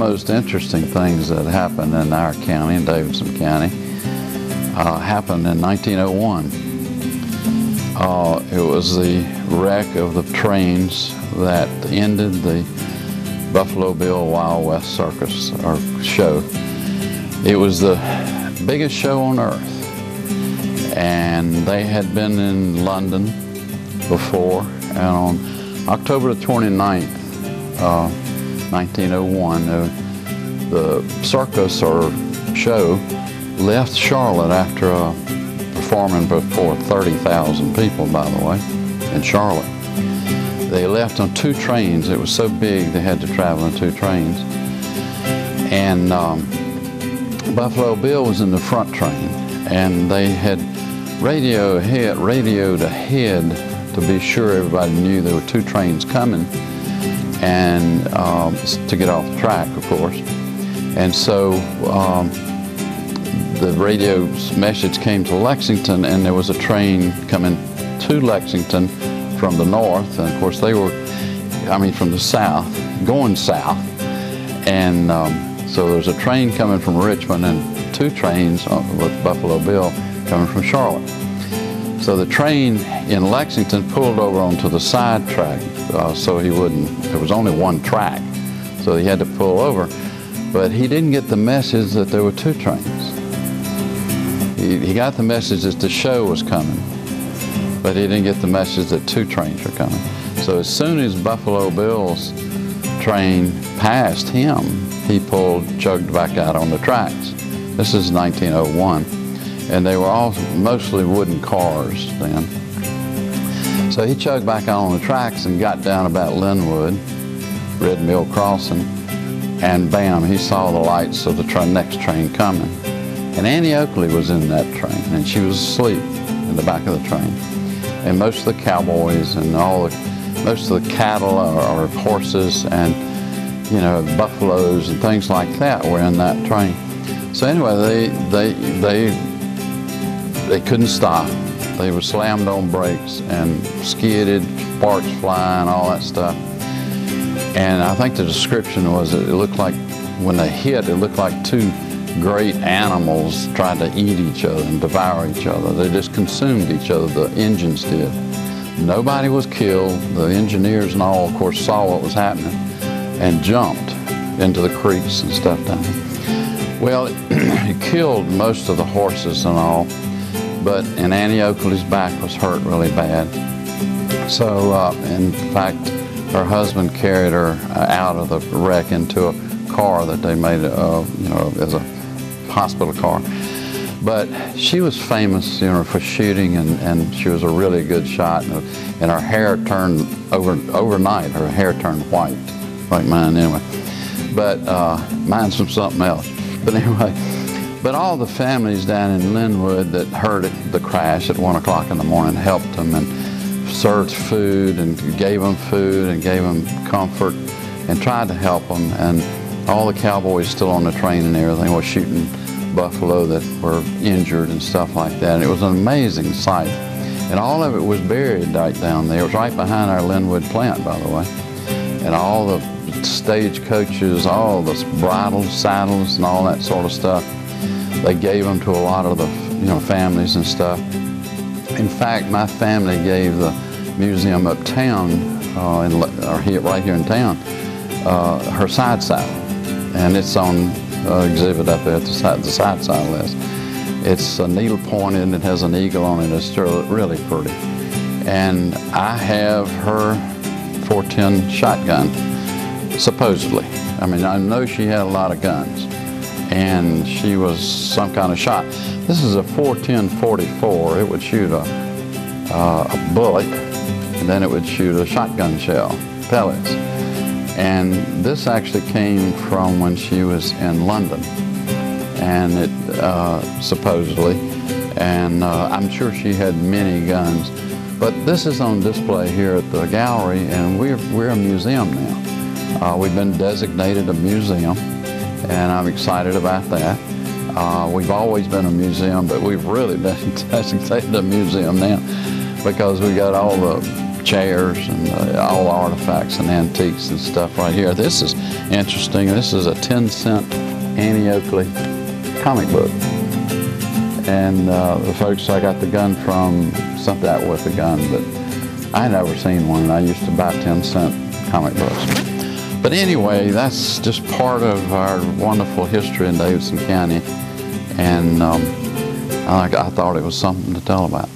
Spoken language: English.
most interesting things that happened in our county, in Davidson County, happened in 1901. It was the wreck of the trains that ended the Buffalo Bill Wild West Circus, or show. It was the biggest show on earth, and they had been in London before, and on October the 29th, 1901, the circus or show left Charlotte after performing before 30,000 people, by the way, in Charlotte. They left on 2 trains. It was so big they had to travel on 2 trains. And Buffalo Bill was in the front train, and they had radioed ahead to be sure everybody knew there were 2 trains coming, and to get off the track, of course. And so the radio message came to Lexington, and there was a train coming to Lexington from the north, and of course they were, from the south, going south. And so there was a train coming from Richmond and 2 trains with Buffalo Bill coming from Charlotte. So the train in Lexington pulled over onto the side track, so he wouldn't, there was only 1 track, so he had to pull over. But he didn't get the message that there were 2 trains. He got the message that the show was coming, but he didn't get the message that 2 trains were coming. So as soon as Buffalo Bill's train passed him, he chugged back out on the tracks. This is 1901, and they were all mostly wooden cars then. So he chugged back out on the tracks and got down about Linwood, Red Mill Crossing, and bam, he saw the lights of the next train coming. And Annie Oakley was in that train, and she was asleep in the back of the train. And most of the cowboys and most of the cattle or horses and, buffaloes and things like that were in that train. So anyway, they couldn't stop. They were slammed on brakes and skidded, sparks flying, all that stuff. And I think the description was that it looked like, when they hit, it looked like 2 great animals tried to eat each other and devour each other. They just consumed each other, the engines did. Nobody was killed. The engineers and all, of course, saw what was happening and jumped into the creeks and stuff down there. Well, it killed most of the horses and all, and Annie Oakley's back was hurt really bad. So, in fact, her husband carried her out of the wreck into a car that they made, as a hospital car. But she was famous, for shooting, and she was a really good shot. And her hair turned overnight. Her hair turned white, like mine anyway. But mine's from something else. But anyway, but all the families down in Linwood that heard the crash at 1 o'clock in the morning helped them and served food and gave them food and gave them comfort and tried to help them. And all the cowboys still on the train and everything were shooting buffalo that were injured and stuff like that. And it was an amazing sight. And all of it was buried right down there. It was right behind our Linwood plant, by the way. And all the stagecoaches, all the bridles, saddles, and all that sort of stuff, they gave them to a lot of the families and stuff. In fact, my family gave the museum uptown, right here in town, her side saddle. And it's on exhibit up there at the side saddle list. It's needle pointed and it has an eagle on it. It's really pretty. And I have her .410 shotgun, supposedly. I know she had a lot of guns, and she was some kind of shot. This is a .410-44. It would shoot a bullet, and then it would shoot a shotgun shell, pellets. And this actually came from when she was in London, and it supposedly, and I'm sure she had many guns. But this is on display here at the gallery, and we're a museum now. We've been designated a museum, and I'm excited about that. We've always been a museum, but we've really been designated a museum now because we got all the chairs and all the artifacts and antiques and stuff right here. This is interesting. This is a 10-cent Annie Oakley comic book. And the folks I got the gun from sent that with the gun, but I had never seen one. I used to buy 10-cent comic books. But anyway, that's just part of our wonderful history in Davidson County, and I thought it was something to tell about.